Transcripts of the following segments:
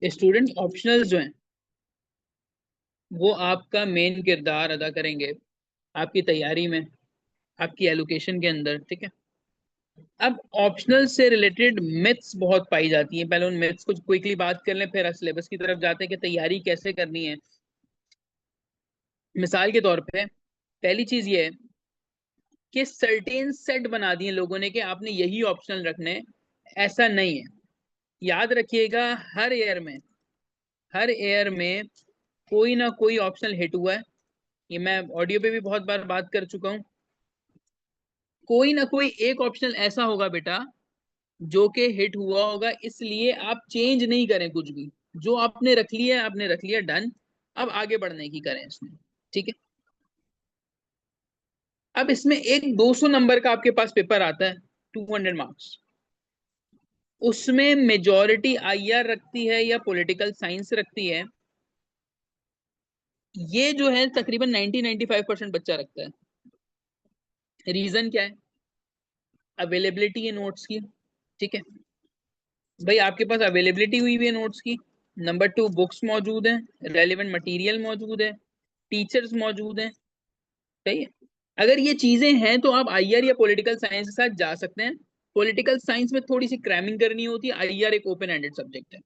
Student optional जो हैं वो आपका मेन किरदार अदा करेंगे आपकी तैयारी में, आपकी एलोकेशन के अंदर, ठीक है। अब ऑप्शनल से रिलेटेड मिथ्स बहुत पाई जाती हैं, पहले उन मिथ्स को क्विकली बात कर लें, फिर सिलेबस की तरफ जाते हैं कि तैयारी कैसे करनी है। मिसाल के तौर पे पहली चीज ये है कि सर्टेन सेट बना दिए लोगों ने कि आपने यही ऑप्शनल रखने हैं। ऐसा नहीं है। याद रखिएगा, हर ईयर में, हर ईयर में कोई ना कोई ऑप्शनल हिट हुआ है। ये मैं ऑडियो पे भी बहुत बार बात कर चुका हूँ। कोई ना कोई एक ऑप्शनल ऐसा होगा बेटा जो कि हिट हुआ होगा, इसलिए आप चेंज नहीं करें कुछ भी। जो आपने रख लिया है आपने रख लिया, डन। अब आगे बढ़ने की करें इसमें, ठीक है। अब इसमें एक 200 नंबर का आपके पास पेपर आता है, 200 मार्क्स। उसमें मेजॉरिटी आईआर रखती है या पॉलिटिकल साइंस रखती है, ये जो है तकरीबन 90-95% बच्चा रखता है। रीजन क्या है? अवेलेबिलिटी है नोट्स की, ठीक है। भाई आपके पास अवेलेबिलिटी हुई हुई है नोट्स की। नंबर टू, बुक्स मौजूद हैं, रेलिवेंट मटेरियल मौजूद है, टीचर्स मौजूद हैं, सही है। अगर ये चीजें हैं तो आप आईआर या पॉलिटिकल साइंस के साथ जा सकते हैं। पॉलिटिकल साइंस में थोड़ी सी क्रैमिंग करनी होती है, आईआर एक ओपन एंडेड सब्जेक्ट है,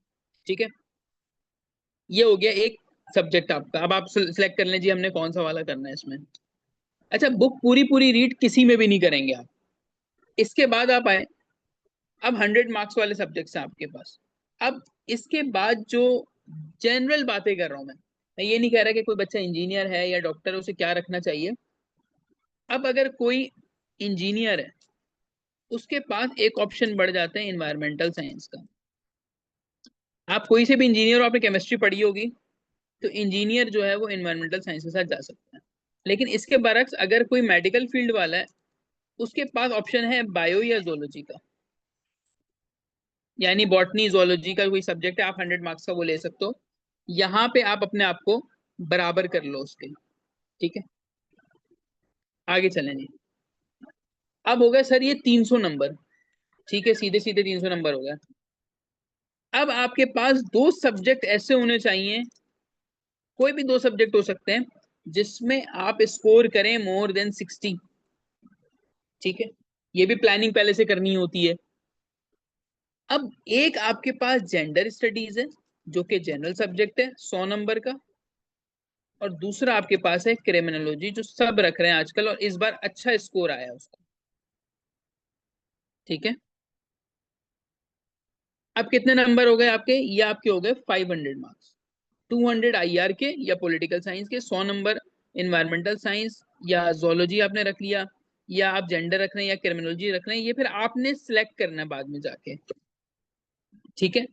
ठीक है। ये हो गया एक सब्जेक्ट आपका। अब आप सिलेक्ट कर लें जी हमने कौन सा वाला करना है इसमें। अच्छा, बुक पूरी पूरी रीड किसी में भी नहीं करेंगे आप। इसके बाद आप आए, अब 100 मार्क्स वाले सब्जेक्ट्स हैं आपके पास। अब इसके बाद जो जनरल बातें कर रहा हूं मैं ये नहीं कह रहा कि कोई बच्चा इंजीनियर है या डॉक्टर है उसे क्या रखना चाहिए। अब अगर कोई इंजीनियर है, उसके पास एक ऑप्शन बढ़ जाता है इन्वायरमेंटल साइंस का। आप कोई से भी इंजीनियर हो, आपने केमिस्ट्री पढ़ी होगी, तो इंजीनियर जो है वो इन्वायरमेंटल साइंस के साथ जा सकता है। लेकिन इसके बरक्स अगर कोई मेडिकल फील्ड वाला है, उसके पास ऑप्शन है बायो या जोलॉजी का, यानी बॉटनी जोलॉजी का कोई सब्जेक्ट है, आप 100 मार्क्स का वो ले सकते हो। यहाँ पे आप अपने आप को बराबर कर लो उसके, ठीक है। आगे चलें जी। अब हो गया सर ये 300 नंबर, ठीक है, सीधे सीधे 300 नंबर हो गया। अब आपके पास दो सब्जेक्ट ऐसे होने चाहिए, कोई भी दो सब्जेक्ट हो सकते हैं जिसमें आप स्कोर करें मोर देन 60, ठीक है। ये भी प्लानिंग पहले से करनी होती है। अब एक आपके पास जेंडर स्टडीज है जो कि जनरल सब्जेक्ट है, 100 नंबर का। और दूसरा आपके पास है क्रिमिनोलॉजी, जो सब रख रहे हैं आजकल, और इस बार अच्छा स्कोर आया है उसका, ठीक है। अब कितने नंबर हो गए आपके? ये आपके हो गए 500 मार्क्स। 200 आईआर के या पॉलिटिकल साइंस के, 100 नंबर इन्वायरमेंटल साइंस या जोलॉजी आपने रख लिया, या आप जेंडर रख रहे हैं या क्रिमिनोलॉजी रख रहे हैं, ये फिर आपने सिलेक्ट करना है बाद में जाके, ठीक है।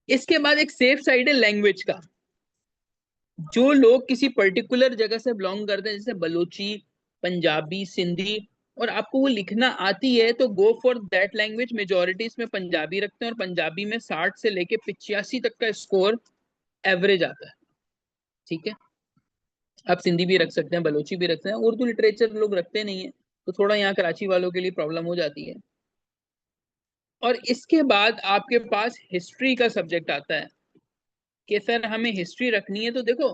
इसके बाद एक सेफ साइड है लैंग्वेज का। जो लोग किसी पर्टिकुलर जगह से बिलोंग करते हैं, जैसे बलोची, पंजाबी, सिंधी, और आपको वो लिखना आती है, तो go for that language. Majority इसमें पंजाबी रखते हैं, और पंजाबी में 60 से लेके 85 तक का स्कोर एवरेज आता है, ठीक है। आप सिंधी भी रख सकते हैं, बलोची भी रखते हैं, उर्दू लिटरेचर लोग रखते नहीं है, तो थोड़ा यहाँ कराची वालों के लिए प्रॉब्लम हो जाती है। और इसके बाद आपके पास हिस्ट्री का सब्जेक्ट आता है कि सर हमें हिस्ट्री रखनी है। तो देखो,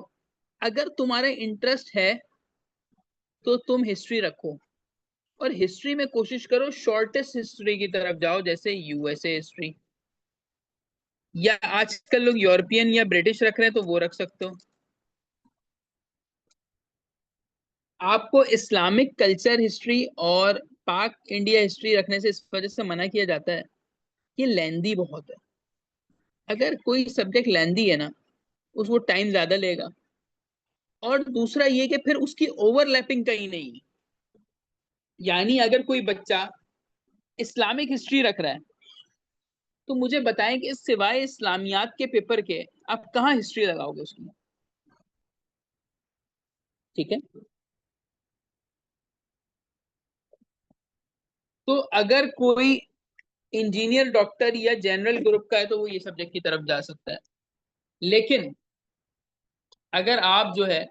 अगर तुम्हारा इंटरेस्ट है तो तुम हिस्ट्री रखो, और हिस्ट्री में कोशिश करो शॉर्टेस्ट हिस्ट्री की तरफ जाओ, जैसे यूएसए हिस्ट्री, या आजकल लोग यूरोपियन या ब्रिटिश रख रहे हैं तो वो रख सकते हो। आपको इस्लामिक कल्चर हिस्ट्री और पाक इंडिया हिस्ट्री रखने से इस वजह से मना किया जाता है, ये लेंदी बहुत है। अगर कोई सब्जेक्ट लेंदी है ना, उसको टाइम ज्यादा लेगा, और दूसरा ये कि फिर उसकी ओवरलैपिंग कहीं नहीं है। यानी अगर कोई बच्चा इस्लामिक हिस्ट्री रख रहा है, तो मुझे बताएं कि सिवाय इस्लामियात के पेपर के आप कहाँ हिस्ट्री लगाओगे उसकी, ठीक है। तो अगर कोई इंजीनियर, डॉक्टर या जनरल ग्रुप का है तो वो ये सब्जेक्ट की तरफ जा सकता है। लेकिन अगर आप जो है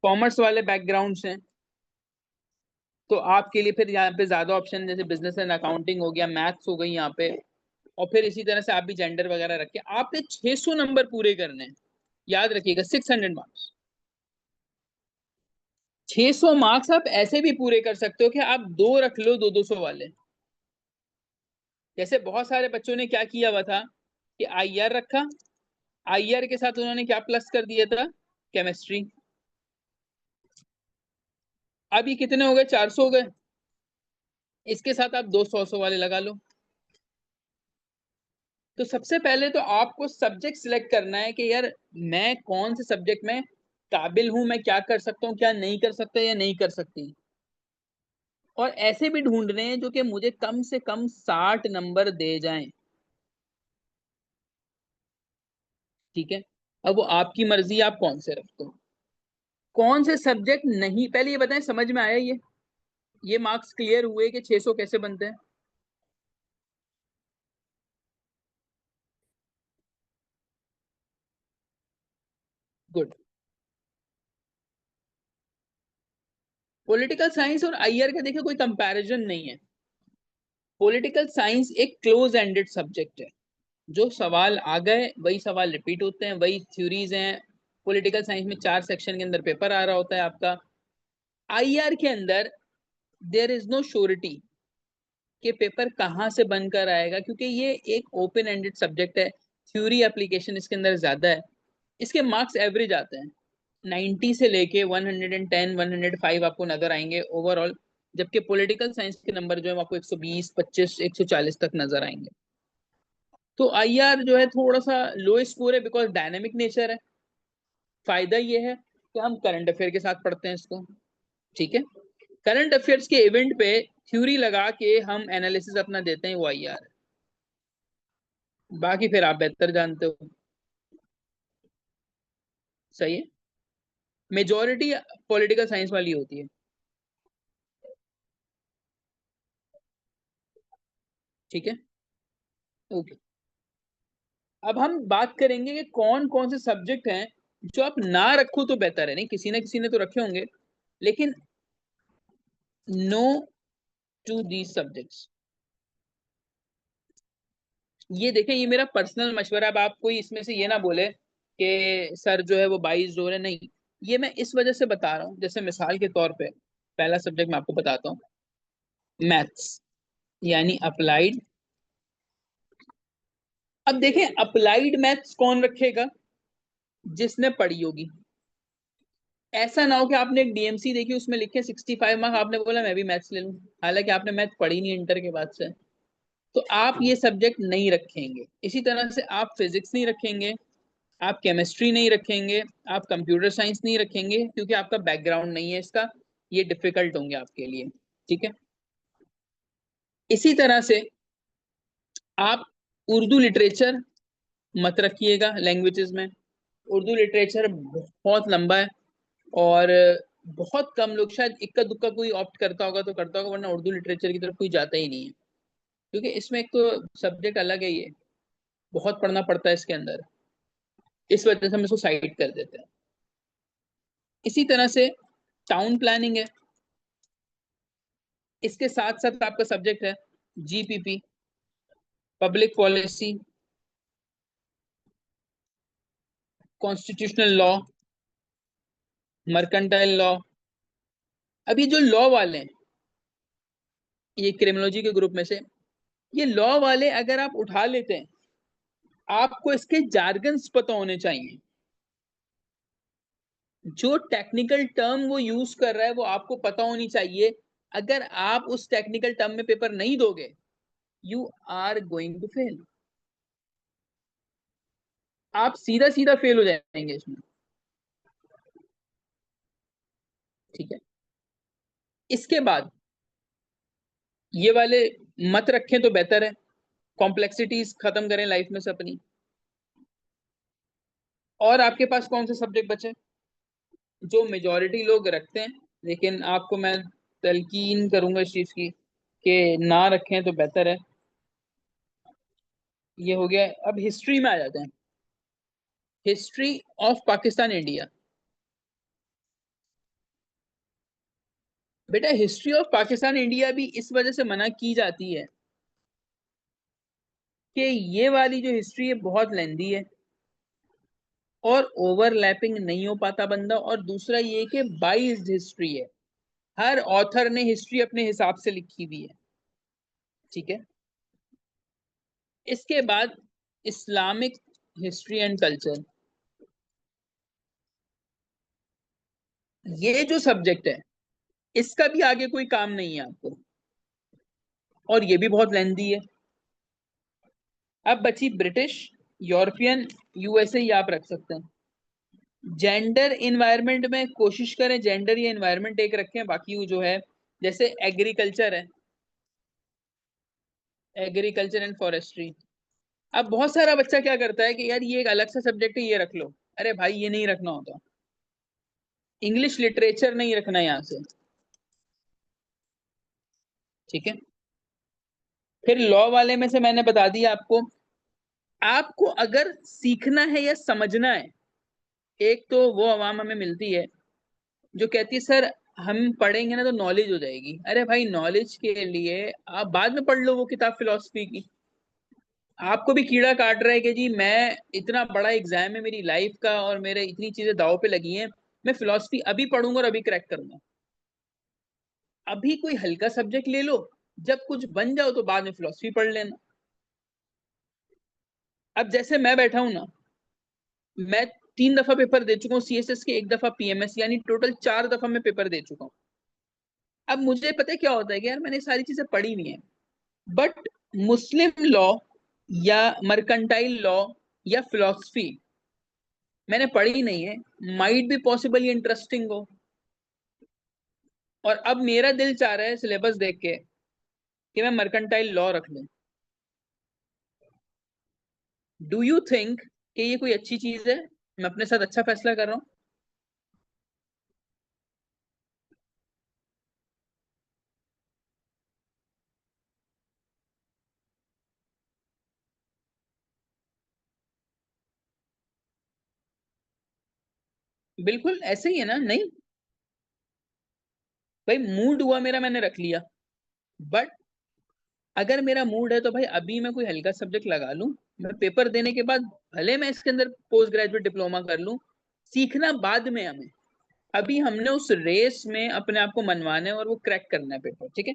कॉमर्स वाले बैकग्राउंड से हैं, तो आपके लिए फिर यहाँ पे ज्यादा ऑप्शन, जैसे बिजनेस एंड अकाउंटिंग हो गया, मैथ्स हो गई यहाँ पे, और फिर इसी तरह से आप भी जेंडर वगैरह रख के आपने 600 नंबर पूरे करने हैं। याद रखिएगा 600 मार्क्स। 600 मार्क्स आप ऐसे भी पूरे कर सकते हो कि आप दो रख लो 200 वाले। जैसे बहुत सारे बच्चों ने क्या किया हुआ था कि आईआर रखा, आईआर के साथ उन्होंने क्या प्लस कर दिया था, केमिस्ट्री। अब ये कितने हो गए, 400 हो गए। इसके साथ आप दो 100 वाले लगा लो। तो सबसे पहले तो आपको सब्जेक्ट सिलेक्ट करना है कि यार मैं कौन से सब्जेक्ट में काबिल हूं, मैं क्या कर सकता हूँ, क्या नहीं कर सकता या नहीं कर सकती। और ऐसे भी ढूंढ रहे हैं जो कि मुझे कम से कम 60 नंबर दे जाएं। ठीक है। अब वो आपकी मर्जी, आप कौन से रखते हो, कौन से सब्जेक्ट नहीं, पहले ये बताएं समझ में आया ये मार्क्स क्लियर हुए कि 600 कैसे बनते हैं। गुड। पॉलिटिकल साइंस और आईआर का देखिए कोई कंपैरिजन नहीं है। पॉलिटिकल साइंस एक क्लोज एंडेड सब्जेक्ट है। जो सवाल आ गए वही सवाल रिपीट होते हैं, वही थ्योरीज हैं। पॉलिटिकल साइंस में 4 सेक्शन के अंदर पेपर आ रहा होता है आपका। आईआर के अंदर देयर इज नो श्योरिटी कि पेपर कहाँ से बनकर आएगा, क्योंकि ये एक ओपन एंडेड सब्जेक्ट है। थ्योरी एप्लीकेशन इसके अंदर ज्यादा है। इसके मार्क्स एवरेज आते हैं 90 से लेके 110 105 आपको नजर आएंगे ओवरऑल। जबकि पॉलिटिकल साइंस के नंबर जो है वो आपको 120 25 140 तक नजर आएंगे। तो आईआर जो है थोड़ा सा लो स्कोर है बिकॉज डायनेमिक नेचर है। फायदा ये है कि हम करंट अफेयर के साथ पढ़ते हैं इसको। ठीक है। करंट अफेयर्स के इवेंट पे थ्योरी लगा के हम एनालिसिस अपना देते हैं, वो आईआर है। बाकी फिर आप बेहतर जानते हो। सही है। मेजोरिटी पॉलिटिकल साइंस वाली होती है। ठीक है। ओके। अब हम बात करेंगे कि कौन कौन से सब्जेक्ट हैं जो आप ना रखो तो बेहतर है। नहीं, किसी ना किसी ने तो रखे होंगे, लेकिन नो टू दीज सब्जेक्ट्स। ये देखें, ये मेरा पर्सनल मशवरा है। अब आप कोई इसमें से ये ना बोले कि सर जो है वो 22 जो है, नहीं। ये मैं इस वजह से बता रहा हूँ, जैसे मिसाल के तौर पे पहला सब्जेक्ट मैं आपको बताता हूँ, मैथ्स यानी अप्लाइड। अब देखें अप्लाइड मैथ्स कौन रखेगा, जिसने पढ़ी होगी। ऐसा ना हो कि आपने एक डीएमसी देखी उसमें लिखे 65 मार्क्स, आपने बोला मैं भी मैथ्स ले लूं, हालांकि आपने मैथ पढ़ी नहीं इंटर के बाद से। तो आप ये सब्जेक्ट नहीं रखेंगे। इसी तरह से आप फिजिक्स नहीं रखेंगे, आप केमिस्ट्री नहीं रखेंगे, आप कंप्यूटर साइंस नहीं रखेंगे, क्योंकि आपका बैकग्राउंड नहीं है इसका। ये डिफिकल्ट होंगे आपके लिए। ठीक है। इसी तरह से आप उर्दू लिटरेचर मत रखिएगा लैंग्वेजेस में। उर्दू लिटरेचर बहुत लंबा है, और बहुत कम लोग, शायद इक्का दुक्का कोई ऑप्ट करता होगा तो करता होगा, वरना उर्दू लिटरेचर की तरफ कोई जाता ही नहीं है। क्योंकि इसमें एक तो सब्जेक्ट अलग है, ये बहुत पढ़ना पड़ता है इसके अंदर। इस वजह से हम इसको साइड कर देते हैं। इसी तरह से टाउन प्लानिंग है। इसके साथ साथ आपका सब्जेक्ट है GPP, public policy, constitutional law, mercantile law. अब ये जो लॉ वाले हैं, ये क्रिमिनोलॉजी के ग्रुप में से, ये लॉ वाले अगर आप उठा लेते हैं, आपको इसके जार्गन्स पता होने चाहिए। जो टेक्निकल टर्म वो यूज कर रहा है वो आपको पता होनी चाहिए। अगर आप उस टेक्निकल टर्म में पेपर नहीं दोगे, you are going to fail. आप सीधा सीधा फेल हो जाएंगे इसमें। ठीक है। इसके बाद ये वाले मत रखें तो बेहतर है। कॉम्प्लेक्सिटीज खत्म करें लाइफ में से अपनी। और आपके पास कौन से सब्जेक्ट बचे जो मेजोरिटी लोग रखते हैं, लेकिन आपको मैं तलकीन करूंगा इस चीज की कि ना रखें तो बेहतर है। ये हो गया। अब हिस्ट्री में आ जाते हैं। History of Pakistan India. बेटा हिस्ट्री ऑफ पाकिस्तान इंडिया भी इस वजह से मना की जाती है कि ये वाली जो हिस्ट्री है बहुत लेंदी है और ओवरलैपिंग नहीं हो पाता बंदा, और दूसरा ये कि बाइज्ड हिस्ट्री है, हर ऑथर ने हिस्ट्री अपने हिसाब से लिखी हुई है। ठीक है। इसके बाद इस्लामिक हिस्ट्री एंड कल्चर, ये जो सब्जेक्ट है इसका भी आगे कोई काम नहीं है आपको, और ये भी बहुत लेंदी है। अब बची ब्रिटिश, यूरोपियन, यूएसए, ये आप रख सकते हैं। जेंडर इन्वायरमेंट में कोशिश करें जेंडर या इन्वायरमेंट एक रखें, बाकी वो जो है जैसे एग्रीकल्चर है, एग्रीकल्चर एंड फॉरेस्ट्री। अब बहुत सारा बच्चा क्या करता है कि यार ये एक अलग सा सब्जेक्ट है, ये रख लो। अरे भाई ये नहीं रखना होता, इंग्लिश लिटरेचर नहीं रखना यहाँ से। ठीक है। फिर लॉ वाले में से मैंने बता दिया आपको। आपको अगर सीखना है या समझना है, एक तो वो अवाम हमें मिलती है जो कहती है सर हम पढ़ेंगे ना तो नॉलेज हो जाएगी। अरे भाई नॉलेज के लिए आप बाद में पढ़ लो वो किताब फिलोसफी की। आपको भी कीड़ा काट रहा है कि जी मैं इतना बड़ा एग्जाम है मेरी लाइफ का और मेरे इतनी चीजें दाव पे लगी हैं, मैं फिलोसफी अभी पढ़ूंगा और अभी क्रैक करूंगा। अभी कोई हल्का सब्जेक्ट ले लो, जब कुछ बन जाओ तो बाद में फिलोसफी पढ़ लेना। अब जैसे मैं बैठा हूं ना, मैं 3 दफा पेपर दे चुका हूँ सीएसएस के, 1 दफा पीएमएस, यानी टोटल 4 दफा मैं पेपर दे चुका हूँ। अब मुझे पता है क्या होता है कि यार मैंने सारी चीजें पढ़ी हुई हैं, बट मुस्लिम लॉ या मर्केंटाइल लॉ या फिलोसफी मैंने पढ़ी नहीं है। माइट बी पॉसिबल ये इंटरेस्टिंग हो, और अब मेरा दिल चाह रहा है सिलेबस देख के कि मैं मर्केंटाइल लॉ रख लूं। डू यू थिंक कि ये कोई अच्छी चीज है? मैं अपने साथ अच्छा फैसला कर रहा हूँ? बिल्कुल ऐसे ही है ना। नहीं भाई मूड हुआ मेरा, मैंने रख लिया। बट अगर मेरा मूड है तो भाई अभी मैं कोई हल्का सब्जेक्ट लगा लूं, मैं पेपर देने के बाद भले मैं इसके अंदर पोस्ट ग्रेजुएट डिप्लोमा कर लूं, सीखना बाद में हमें। अभी हमने उस रेस में अपने आप को मनवाना है और वो क्रैक करना है पेपर। ठीक है।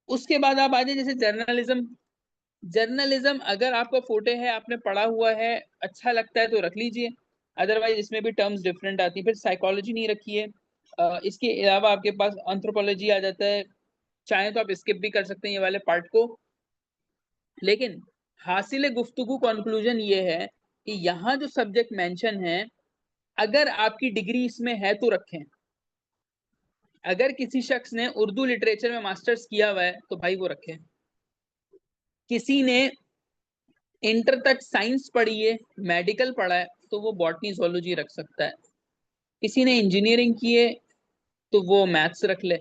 उसके बाद आप आ जाए जैसे जर्नलिज्म। जर्नलिज्म अगर आपका फोटे है, आपने पढ़ा हुआ है, अच्छा लगता है तो रख लीजिए, अदरवाइज इसमें भी टर्म्स डिफरेंट आती है। फिर साइकोलॉजी नहीं रखी है। इसके अलावा आपके पास एंथ्रोपोलॉजी आ जाता है, चाहे तो आप स्किप भी कर सकते हैं ये वाले पार्ट को। लेकिन हासिल गुफ्तगू कंक्लूजन ये है कि यहाँ जो सब्जेक्ट मेंशन है, अगर आपकी डिग्री इसमें है तो रखें। अगर किसी शख्स ने उर्दू लिटरेचर में मास्टर्स किया हुआ है तो भाई वो रखें। किसी ने इंटर तक साइंस पढ़ी है, मेडिकल पढ़ा है, तो वो बॉटनी zoology रख सकता है। किसी ने इंजीनियरिंग की है तो वो मैथ्स रख ले।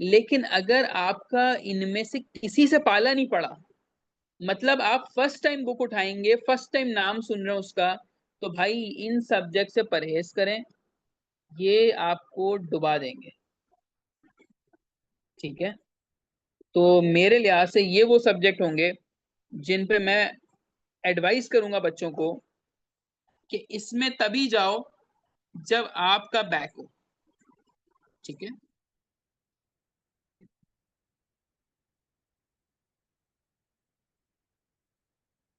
लेकिन अगर आपका इनमें से किसी से पाला नहीं पड़ा, मतलब आप फर्स्ट टाइम बुक उठाएंगे, फर्स्ट टाइम नाम सुन रहे हो उसका, तो भाई इन सब्जेक्ट से परहेज करें, ये आपको डुबा देंगे। ठीक है। तो मेरे लिहाज से ये वो सब्जेक्ट होंगे जिन पे मैं एडवाइस करूंगा बच्चों को कि इसमें तभी जाओ जब आपका बैक हो। ठीक है।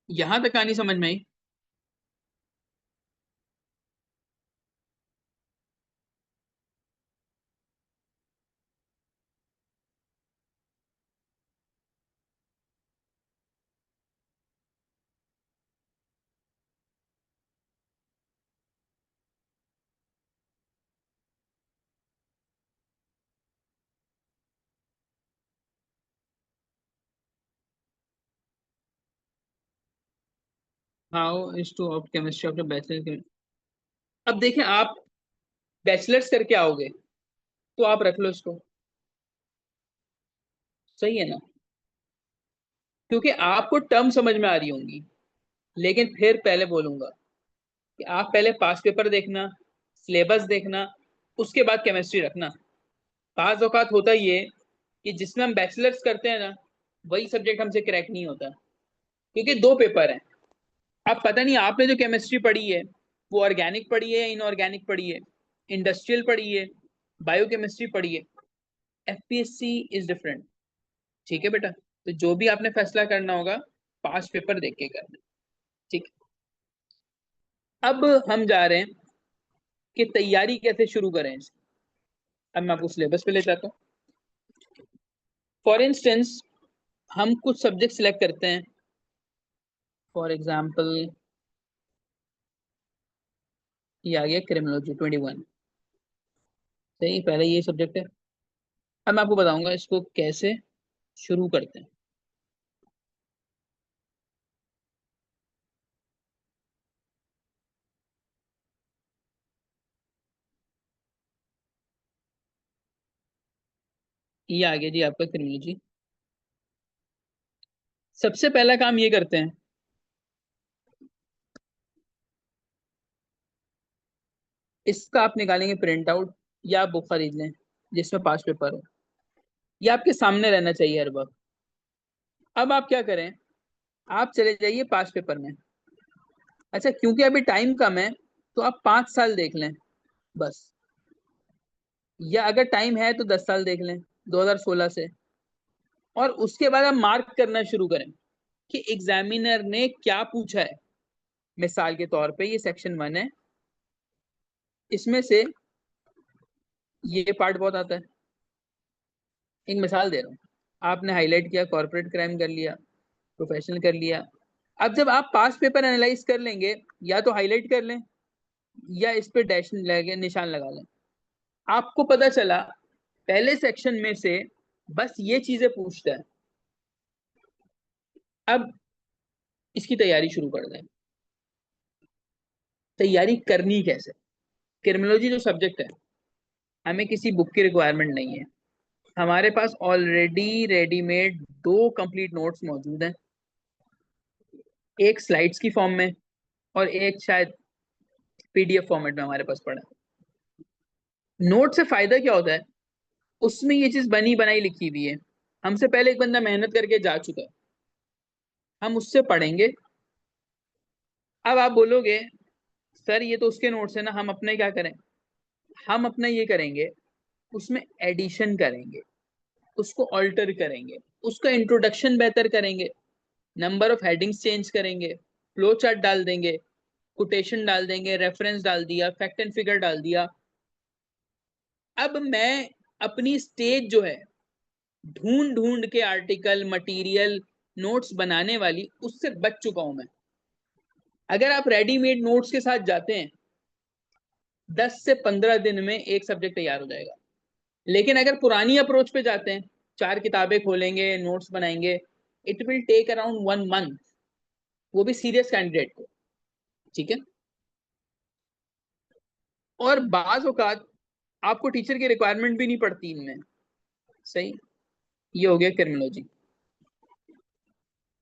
यहां तक कहानी समझ में आई? How is to opt chemistry after bachelor. अब देखें, आप बैचलर्स करके आओगे तो आप रख लो इसको। सही है ना? क्योंकि आपको टर्म समझ में आ रही होंगी। लेकिन फिर पहले बोलूंगा कि आप पहले पास पेपर देखना, सिलेबस देखना, उसके बाद केमिस्ट्री रखना। बाज औकात होता ये कि जिसमें हम बैचलर्स करते हैं ना, वही सब्जेक्ट हमसे क्रैक नहीं होता। क्योंकि दो पेपर हैं। अब पता नहीं आपने जो केमिस्ट्री पढ़ी है वो ऑर्गेनिक पढ़ी है या इनऑर्गेनिक पढ़ी है, इंडस्ट्रियल पढ़ी है, बायोकेमिस्ट्री पढ़ी है। FPSC is different. ठीक है बेटा, तो जो भी आपने फैसला करना होगा पास पेपर देख के करना। ठीक। अब हम जा रहे हैं कि तैयारी कैसे शुरू करें इसकी। अब मैं आपको सिलेबस पे ले जाता हूँ। फॉर इंस्टेंस हम कुछ सब्जेक्ट सिलेक्ट करते हैं। फॉर एग्जाम्पल ये आ गया क्रिमिनोलॉजी 21। सही, पहले ये सब्जेक्ट है। अब मैं आपको बताऊंगा इसको कैसे शुरू करते हैं। ये आ गया जी आपका क्रिमिनोलॉजी। सबसे पहला काम ये करते हैं, इसका आप निकालेंगे प्रिंट आउट या आप बुक खरीद लें जिसमें पांच पेपर हो। ये आपके सामने रहना चाहिए हर वक्त। अब आप क्या करें, आप चले जाइए पांच पेपर में। अच्छा, क्योंकि अभी टाइम कम है तो आप 5 साल देख लें बस, या अगर टाइम है तो 10 साल देख लें 2016 से। और उसके बाद आप मार्क करना शुरू करें कि एग्जामिनर ने क्या पूछा है। मिसाल के तौर पे ये सेक्शन 1 है, इसमें से ये पार्ट बहुत आता है। एक मिसाल दे रहा हूँ, आपने हाईलाइट किया, कॉर्पोरेट क्राइम कर लिया, प्रोफेशनल कर लिया। अब जब आप पास पेपर एनालाइज कर लेंगे, या तो हाईलाइट कर लें या इस पे डैश लगे निशान लगा लें। आपको पता चला पहले सेक्शन में से बस ये चीजें पूछता है। अब इसकी तैयारी शुरू कर दें। तैयारी करनी कैसे। क्रिमिनोलॉजी जो सब्जेक्ट है, हमें किसी बुक की रिक्वायरमेंट नहीं है। हमारे पास ऑलरेडी रेडीमेड दो कंप्लीट नोट्स मौजूद हैं, एक स्लाइड्स की फॉर्म में और एक शायद पीडीएफ फॉर्मेट में हमारे पास पड़ा है। नोट से फायदा क्या होता है, उसमें ये चीज बनी बनाई लिखी हुई है। हमसे पहले एक बंदा मेहनत करके जा चुका है, हम उससे पढ़ेंगे। अब आप बोलोगे सर ये तो उसके नोट्स है ना, हम अपने क्या करें। हम अपना ये करेंगे, उसमें एडिशन करेंगे, उसको ऑल्टर करेंगे, उसका इंट्रोडक्शन बेहतर करेंगे, नंबर ऑफ हेडिंग्स चेंज करेंगे, फ्लो चार्ट डाल देंगे, कोटेशन डाल देंगे, रेफरेंस डाल दिया, फैक्ट एंड फिगर डाल दिया। अब मैं अपनी स्टेज जो है ढूंढ ढूंढ के आर्टिकल मटेरियल नोट्स बनाने वाली, उससे बच चुका हूं मैं। अगर आप रेडीमेड नोट्स के साथ जाते हैं 10 से 15 दिन में एक सब्जेक्ट तैयार हो जाएगा। लेकिन अगर पुरानी अप्रोच पे जाते हैं, चार किताबें खोलेंगे नोट्स बनाएंगे, it will take around 1 month, वो भी सीरियस कैंडिडेट को। ठीक है। और बाज औकात आपको टीचर की रिक्वायरमेंट भी नहीं पड़ती इनमें। सही। ये हो गया क्रिमिनोलॉजी।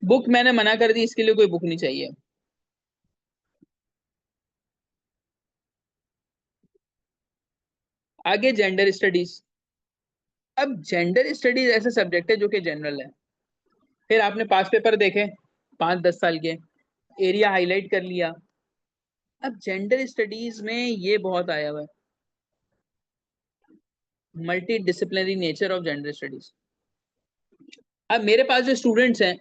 बुक मैंने मना कर दी, इसके लिए कोई बुक नहीं चाहिए। आगे जेंडर स्टडीज। अब जेंडर स्टडीज ऐसे सब्जेक्ट है जो कि जनरल है। फिर आपने पास पेपर देखे 5-10 साल के, एरिया हाईलाइट कर लिया। अब जेंडर स्टडीज में ये बहुत आया हुआ है, multi disciplinary nature of gender studies. अब मेरे पास जो स्टूडेंट्स हैं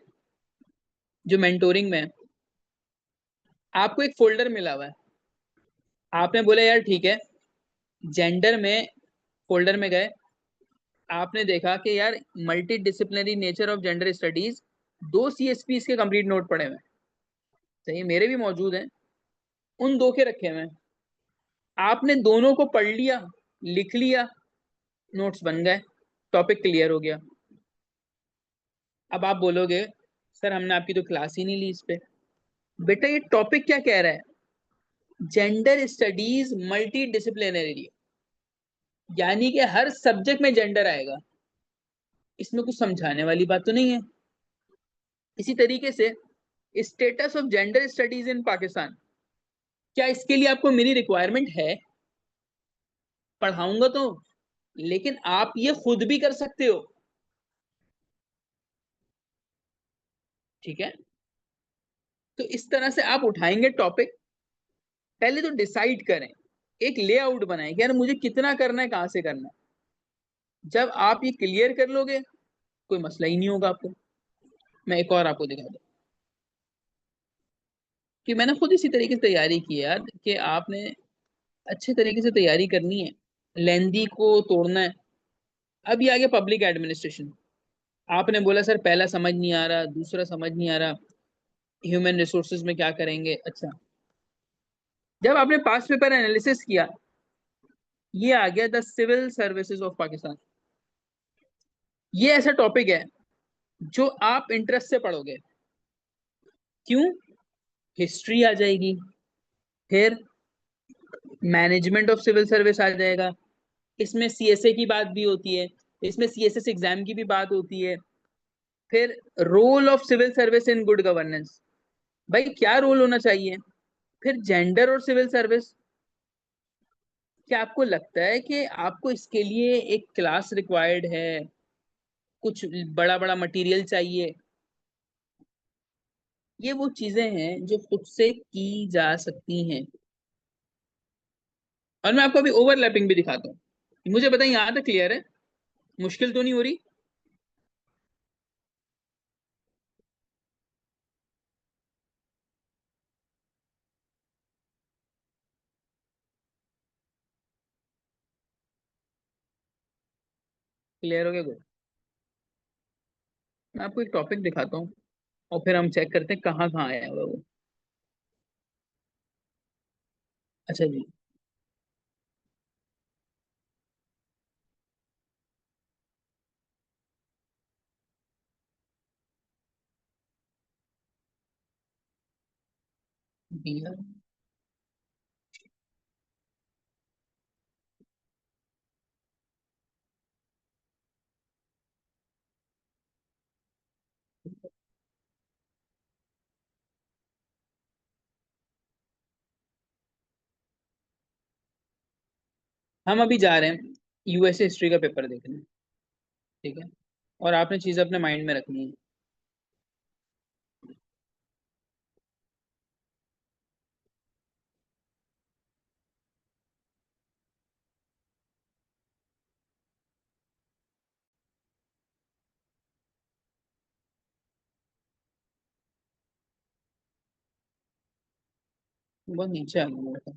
जो मेंटोरिंग में हैं, आपको एक फोल्डर मिला हुआ है। आपने बोला यार ठीक है, जेंडर में फोल्डर में गए, आपने देखा कि यार multi disciplinary nature of gender studies, 2 CSPs के कंप्लीट नोट पड़े हुए हैं। सही, मेरे भी मौजूद हैं, उन दो के रखे हुए हैं। आपने दोनों को पढ़ लिया, लिख लिया, नोट्स बन गए, टॉपिक क्लियर हो गया। अब आप बोलोगे सर हमने आपकी तो क्लास ही नहीं ली इस पे। बेटा ये टॉपिक क्या कह रहा है, जेंडर स्टडीज मल्टी डिसिप्लिनरी, यानी कि हर सब्जेक्ट में जेंडर आएगा। इसमें कुछ समझाने वाली बात तो नहीं है। इसी तरीके से status of gender studies in Pakistan, क्या इसके लिए आपको मेरी रिक्वायरमेंट है। पढ़ाऊंगा तो, लेकिन आप ये खुद भी कर सकते हो। ठीक है। तो इस तरह से आप उठाएंगे टॉपिक, पहले तो डिसाइड करें, एक लेआउट बनाएं कि यार मुझे कितना करना है, कहाँ से करना है। जब आप ये क्लियर कर लोगे, कोई मसला ही नहीं होगा आपको। मैं एक और आपको दिखा दूं कि मैंने खुद इसी तरीके से तैयारी की है यार, कि आपने अच्छे तरीके से तैयारी करनी है, लेंदी को तोड़ना है। अब ये आ गया पब्लिक एडमिनिस्ट्रेशन। आपने बोला सर पहला समझ नहीं आ रहा, दूसरा समझ नहीं आ रहा, ह्यूमन रिसोर्सेज में क्या करेंगे। अच्छा, जब आपने पास्ट पेपर एनालिसिस किया, ये आ गया the civil services of Pakistan. ये ऐसा टॉपिक है जो आप इंटरेस्ट से पढ़ोगे। क्यों? हिस्ट्री आ जाएगी, फिर मैनेजमेंट ऑफ सिविल सर्विस आ जाएगा, इसमें सीएसए की बात भी होती है, इसमें सीएसएस एग्जाम की भी बात होती है, फिर role of civil service in good governance, भाई क्या रोल होना चाहिए, फिर जेंडर और सिविल सर्विस। क्या आपको लगता है कि आपको इसके लिए एक क्लास रिक्वायर्ड है, कुछ बड़ा बड़ा मटेरियल चाहिए? ये वो चीजें हैं जो खुद से की जा सकती हैं। और मैं आपको अभी ओवरलैपिंग भी दिखाता हूँ। मुझे बताइए यहाँ तक क्लियर है? मुश्किल तो नहीं हो रही? क्लियर हो गया? गुड। मैं आपको एक टॉपिक दिखाता हूँ और फिर हम चेक करते हैं कहाँ कहाँ आया हुआ वो। अच्छा जी। बिहार। हम अभी जा रहे हैं यूएसए हिस्ट्री का पेपर देखने। ठीक है, और आपने चीजें अपने माइंड में रखनी है। बहुत नीचे आ गया।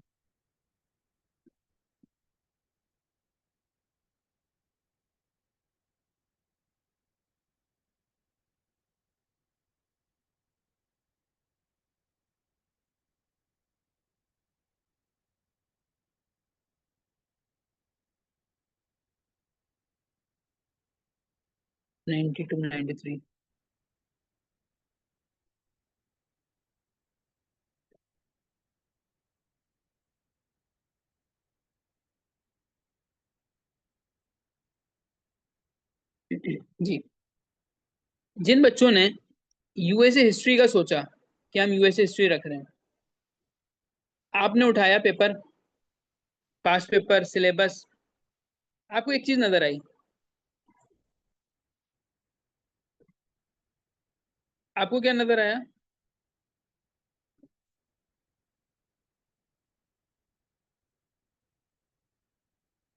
92 93। जी। जिन बच्चों ने यूएसए हिस्ट्री का सोचा कि हम यूएसए हिस्ट्री रख रहे हैं, आपने उठाया पेपर, पास्ट पेपर, सिलेबस, आपको एक चीज नजर आई। आपको क्या नजर आया?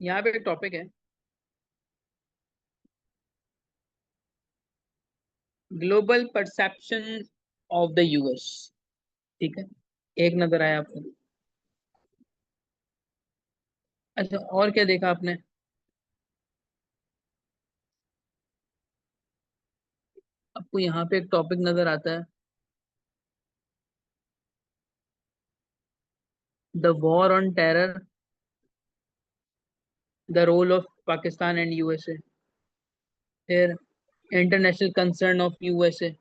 यहाँ पे एक टॉपिक है, global perception of the US. ठीक है, एक नजर आया आपको? अच्छा, और क्या देखा आपने? आपको यहाँ पे एक टॉपिक नजर आता है, the war on terror, the role of Pakistan and USA, फिर इंटरनेशनल कंसर्न ऑफ यूएसए।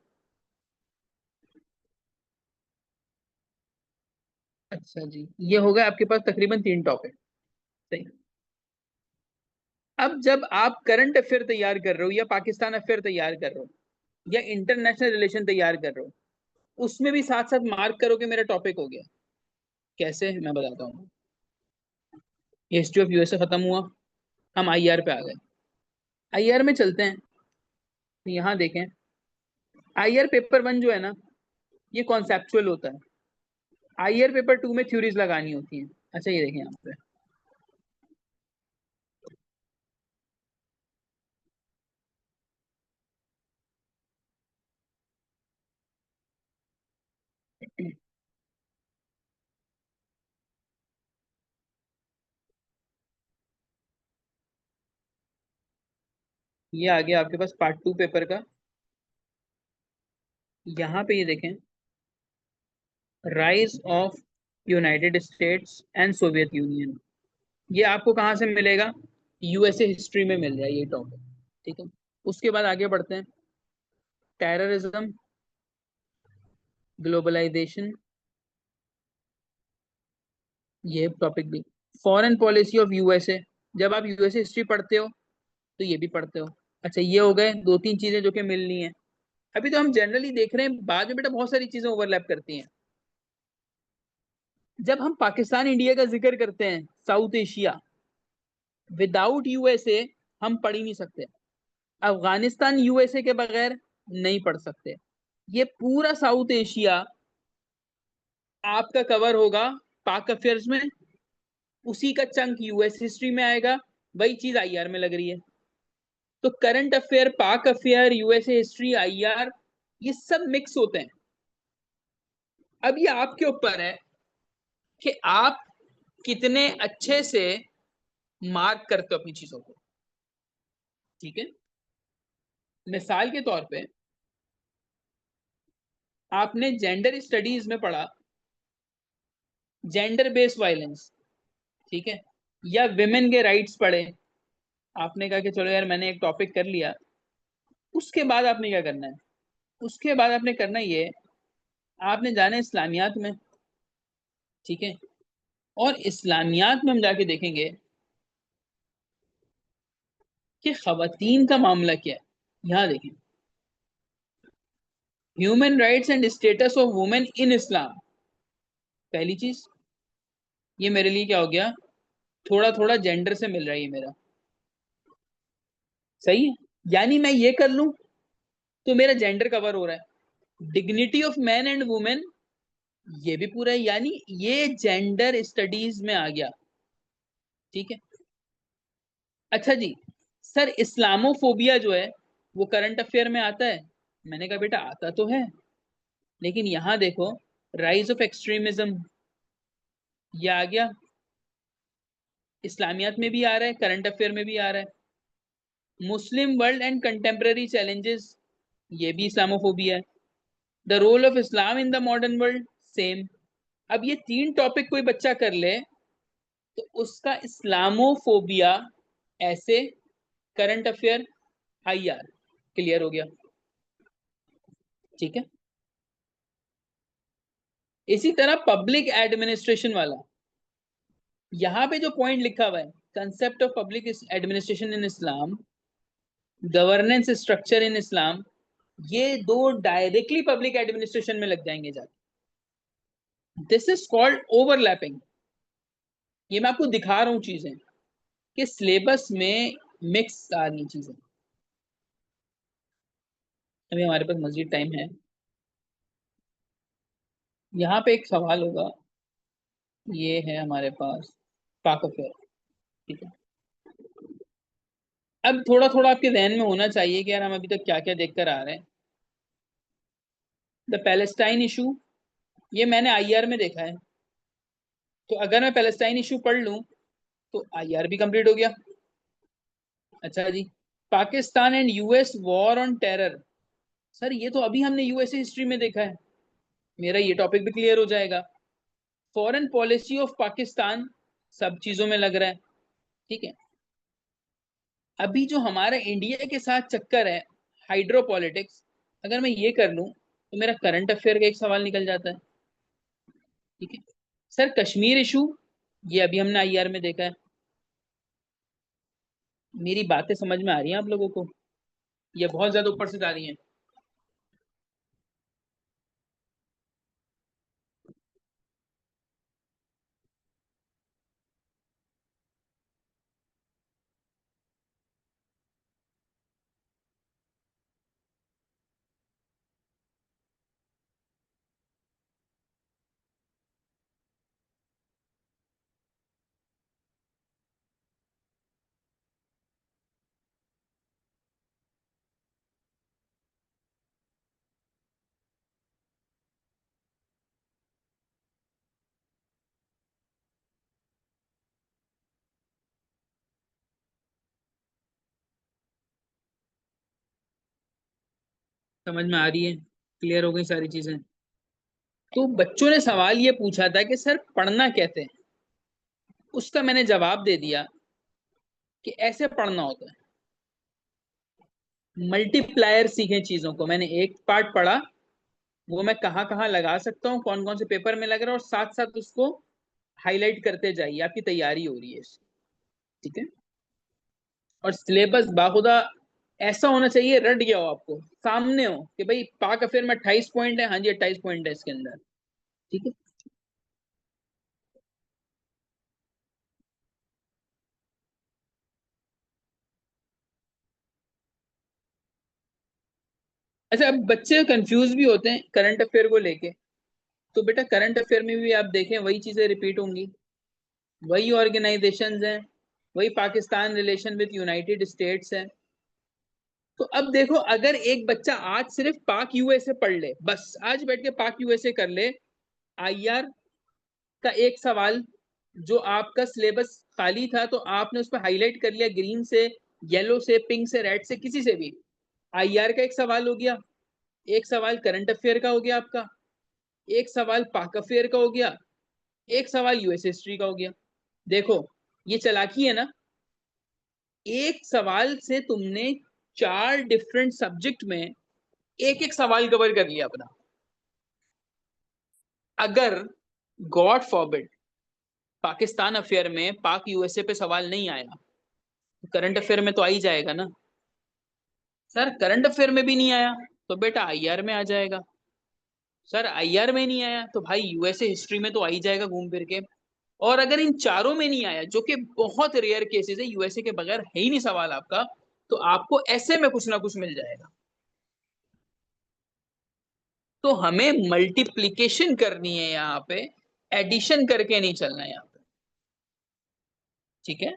अच्छा जी, ये हो गया आपके पास तकरीबन 3 टॉपिक। सही। अब जब आप करंट अफेयर तैयार कर रहे हो, या पाकिस्तान अफेयर तैयार कर रहे हो, या इंटरनेशनल रिलेशन तैयार कर रहे हो, उसमें भी साथ साथ मार्क करो कि मेरा टॉपिक हो गया। कैसे, मैं बताता हूँ। हिस्ट्री ऑफ यूएसए खत्म हुआ, हम आईआर पे आ गए। आईआर में चलते हैं, तो यहाँ देखें, आईआर पेपर 1 जो है ना, ये कॉन्सेप्चुअल होता है। आईआर पेपर 2 में थ्योरीज लगानी होती हैं। अच्छा ये देखें यहाँ पे, ये आ गया आपके पास पार्ट 2 पेपर का। यहाँ पे ये देखें, rise of United states and Soviet union. ये आपको कहाँ से मिलेगा? यूएसए हिस्ट्री में मिल जाए ये टॉपिक। ठीक है, उसके बाद आगे बढ़ते हैं। टेररिज्म, ग्लोबलाइजेशन, ये टॉपिक भी। फॉरेन पॉलिसी ऑफ यूएसए, जब आप यूएसए हिस्ट्री पढ़ते हो तो ये भी पढ़ते हो। अच्छा ये हो गए दो तीन चीजें जो कि मिलनी है। अभी तो हम जनरली देख रहे हैं, बाद में बेटा बहुत सारी चीजें ओवरलैप करती हैं। जब हम पाकिस्तान इंडिया का जिक्र करते हैं, साउथ एशिया, विदाउट यूएसए हम पढ़ ही नहीं सकते। अफगानिस्तान यूएसए के बगैर नहीं पढ़ सकते। ये पूरा साउथ एशिया आपका कवर होगा पाक अफेयर्स में, उसी का चंक यूएस हिस्ट्री में आएगा, वही चीज आईआर में लग रही है। तो करंट अफेयर, पाक अफेयर, यूएसए हिस्ट्री, आईआर, ये सब मिक्स होते हैं। अब ये आपके ऊपर है कि आप कितने अच्छे से मार्क करते हो अपनी चीजों को। ठीक है, मिसाल के तौर पे आपने जेंडर स्टडीज में पढ़ा जेंडर बेस्ड वायलेंस, ठीक है, या विमेन के राइट्स पढ़े। आपने कहा कि चलो यार मैंने एक टॉपिक कर लिया। उसके बाद आपने क्या करना है? उसके बाद आपने करना ये, आपने जाना है इस्लामियात में। ठीक है, और इस्लामियात में हम जाके देखेंगे कि खवातीन का मामला क्या है। यहाँ देखें, human rights and status of women in Islam. पहली चीज, ये मेरे लिए क्या हो गया, थोड़ा थोड़ा जेंडर से मिल रहा है ये मेरा। सही है, यानी मैं ये कर लूं तो मेरा जेंडर कवर हो रहा है। Dignity of man and women, ये भी पूरा है, यानी ये जेंडर स्टडीज में आ गया। ठीक है। अच्छा जी, सर इस्लामोफोबिया जो है वो करंट अफेयर में आता है? मैंने कहा बेटा आता तो है, लेकिन यहां देखो, राइज ऑफ एक्सट्रीमिज्म, ये आ गया, इस्लामियात में भी आ रहा है, करंट अफेयर में भी आ रहा है। Muslim world and contemporary challenges, ये भी इस्लामोफोबिया है। The role of Islam in the modern world, same. अब ये तीन टॉपिक कोई बच्चा कर ले तो उसका इस्लामोफोबिया ऐसे, करंट अफेयर, आईआर, क्लियर हो गया। ठीक है, इसी तरह पब्लिक एडमिनिस्ट्रेशन वाला, यहाँ पे जो पॉइंट लिखा हुआ है, concept of public administration in Islam, governance structure in Islam, ये दो डायरेक्टली पब्लिक एडमिनिस्ट्रेशन में लग जाएंगे जाके। This is called overlapping. ये मैं आपको दिखा रहा हूँ चीजें कि सिलेबस में मिक्स आ रही चीजें। अभी हमारे पास मजीद टाइम है। यहाँ पे एक सवाल होगा, ये है हमारे पास पाक अफेयर। ठीक है, अब थोड़ा थोड़ा आपके जहन में होना चाहिए कि यार हम अभी तक क्या क्या देखकर आ रहे हैं। द पैलेस्टाइन इशू, ये मैंने आईआर में देखा है। तो अगर मैं पैलेस्टाइन इशू पढ़ लूं तो आईआर भी कंप्लीट हो गया। अच्छा जी, Pakistan and US war on terror, sir ये तो अभी हमने यूएसए हिस्ट्री में देखा है, मेरा ये टॉपिक भी क्लियर हो जाएगा। फॉरेन पॉलिसी ऑफ पाकिस्तान, सब चीजों में लग रहा है। ठीक है, अभी जो हमारा इंडिया के साथ चक्कर है, हाइड्रोपॉलिटिक्स, अगर मैं ये कर लूं तो मेरा करंट अफेयर का एक सवाल निकल जाता है। ठीक है, सर कश्मीर इशू, ये अभी हमने आईआर में देखा है। मेरी बातें समझ में आ रही हैं आप लोगों को? ये बहुत ज्यादा ऊपर से जा रही हैं? समझ में आ रही है? क्लियर हो गई सारी चीजें? तो बच्चों ने सवाल ये पूछा था कि सर पढ़ना कहते हैं, उसका मैंने जवाब दे दिया कि ऐसे पढ़ना होता है। मल्टीप्लायर सीखें चीजों को, मैंने एक पार्ट पढ़ा, वो मैं कहाँ कहाँ लगा सकता हूँ, कौन कौन से पेपर में लग रहा है, और साथ साथ उसको हाईलाइट करते जाइए, आपकी तैयारी हो रही है इससे। ठीक है? और सिलेबस बाखुदा ऐसा होना चाहिए, रट गया हो आपको, सामने हो कि भाई पाक अफेयर में 28 पॉइंट है, हाँ जी 28 पॉइंट है इसके अंदर। ठीक है? अच्छा, अब बच्चे कंफ्यूज भी होते हैं करंट अफेयर को लेके। तो बेटा करंट अफेयर में भी आप देखें वही चीजें रिपीट होंगी, वही ऑर्गेनाइजेशंस हैं, वही Pakistan relation with United states है। तो अब देखो, अगर एक बच्चा आज सिर्फ पाक यूएसए पढ़ ले, बस आज बैठ के पाक यूएसए कर ले, आईआर का एक सवाल जो आपका सिलेबस खाली था तो आपने उस पर हाईलाइट कर लिया ग्रीन से, येलो से, पिंक से, रेड से, किसी से भी, आईआर का एक सवाल हो गया, एक सवाल करंट अफेयर का हो गया आपका, एक सवाल पाक अफेयर का हो गया, एक सवाल यूएस हिस्ट्री का हो गया। देखो, ये चालाकी है ना, एक सवाल से तुमने चार डिफरेंट सब्जेक्ट में एक एक सवाल कवर कर लिया अपना। अगर गॉड फॉरबिड पाकिस्तान अफेयर में पाक यूएसए पे सवाल नहीं आया, तो करंट अफेयर में तो आ ही जाएगा ना। सर करंट अफेयर में भी नहीं आया तो बेटा आईआर में आ जाएगा। सर आईआर में नहीं आया तो भाई यूएसए हिस्ट्री में तो आ ही जाएगा घूम फिर के। और अगर इन चारों में नहीं आया, जो कि बहुत रेयर केसेस है, यूएसए के बगैर है ही नहीं सवाल आपका, तो आपको ऐसे में कुछ ना कुछ मिल जाएगा। तो हमें मल्टीप्लीकेशन करनी है यहाँ पे, एडिशन करके नहीं चलना है यहाँ पे। ठीक है?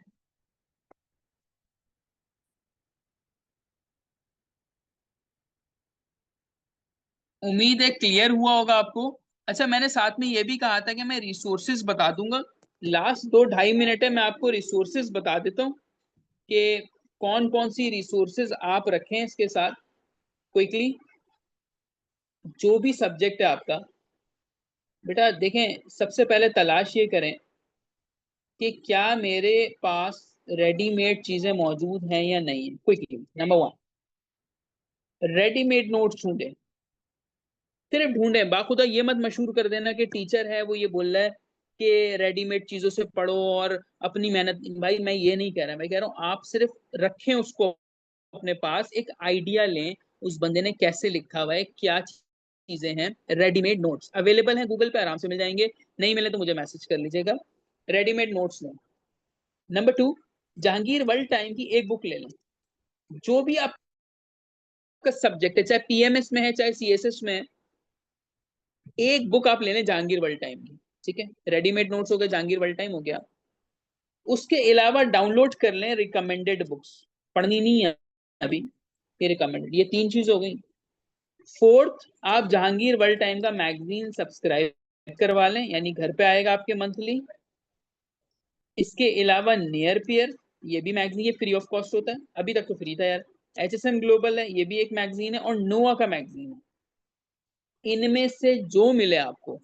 उम्मीद है क्लियर हुआ होगा आपको। अच्छा, मैंने साथ में ये भी कहा था कि मैं रिसोर्सेज बता दूंगा। लास्ट 2-2.5 मिनट है, मैं आपको रिसोर्सेज बता देता हूँ कि कौन कौन सी रिसोर्सेज आप रखें इसके साथ क्विकली। जो भी सब्जेक्ट है आपका, बेटा देखें, सबसे पहले तलाश ये करें कि क्या मेरे पास रेडीमेड चीजें मौजूद हैं या नहीं है। क्विकली, नंबर 1, रेडीमेड नोट्स ढूंढें। सिर्फ ढूंढें, बाखुदा ये मत मशहूर कर देना कि टीचर है वो ये बोल रहा है कि रेडीमेड चीजों से पढ़ो और अपनी मेहनत। भाई मैं ये नहीं कह रहा, मैं कह रहा हूँ आप सिर्फ रखें उसको अपने पास, एक आइडिया लें उस बंदे ने कैसे लिखा हुआ है, क्या चीजें हैं। रेडीमेड नोट्स अवेलेबल हैं गूगल पे, आराम से मिल जाएंगे, नहीं मिले तो मुझे मैसेज कर लीजिएगा। रेडीमेड नोट्स लें। नंबर 2, जहांगीर वर्ल्ड टाइम की एक बुक ले लें। जो भी आपका सब्जेक्ट है, चाहे पीएमएस में है चाहे सीएसएस में है, एक बुक आप ले लें जहांगीर वर्ल्ड टाइम की। ठीक है? रेडीमेड नोट्स हो गए, जहांगीर वर्ल्ड टाइम हो गया। उसके अलावा डाउनलोड कर लें रिकमेंडेड बुक्स, पढ़नी नहीं है अभी, ये रिकमेंडेड, ये 3 चीज हो गई। फोर्थ, आप जहांगीर वर्ल्ड टाइम का मैगजीन सब्सक्राइब करवा लें, यानी घर पे आएगा आपके मंथली। इसके अलावा नियर पियर, ये भी मैगजीन, ये फ्री ऑफ कॉस्ट होता है, अभी तक तो फ्री था यार। एचएसएम ग्लोबल है, ये भी एक मैगजीन है, और नोआ का मैगजीन है। इनमें से जो मिले आपको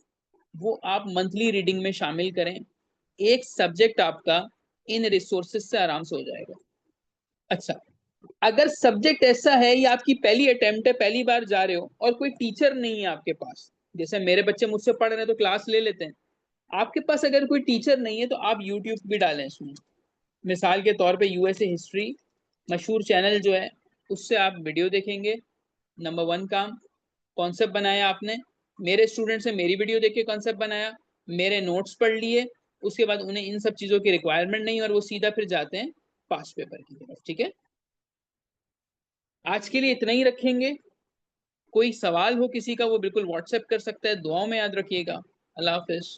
वो आप मंथली रीडिंग में शामिल करें। एक सब्जेक्ट आपका इन रिसोर्सेज से आराम से हो जाएगा। अच्छा, अगर सब्जेक्ट ऐसा है, ये आपकी पहली अटेम्प्ट है, पहली बार जा रहे हो और कोई टीचर नहीं है आपके पास, जैसे मेरे बच्चे मुझसे पढ़ रहे हैं तो क्लास ले लेते हैं, आपके पास अगर कोई टीचर नहीं है तो आप यूट्यूब भी डालें इसमें। मिसाल के तौर पे यूएसए हिस्ट्री मशहूर चैनल जो है, उससे आप वीडियो देखेंगे। नंबर 1 काम, कॉन्सेप्ट बनाया आपने, मेरे स्टूडेंट से मेरी वीडियो देख के कॉन्सेप्ट बनाया, मेरे नोट्स पढ़ लिए, उसके बाद उन्हें इन सब चीज़ों की रिक्वायरमेंट नहीं और वो सीधा फिर जाते हैं पास पेपर की तरफ। ठीक है? आज के लिए इतना ही रखेंगे। कोई सवाल हो किसी का वो बिल्कुल व्हाट्सएप कर सकता है। दुआओं में याद रखिएगा। अल्लाह हाफिज।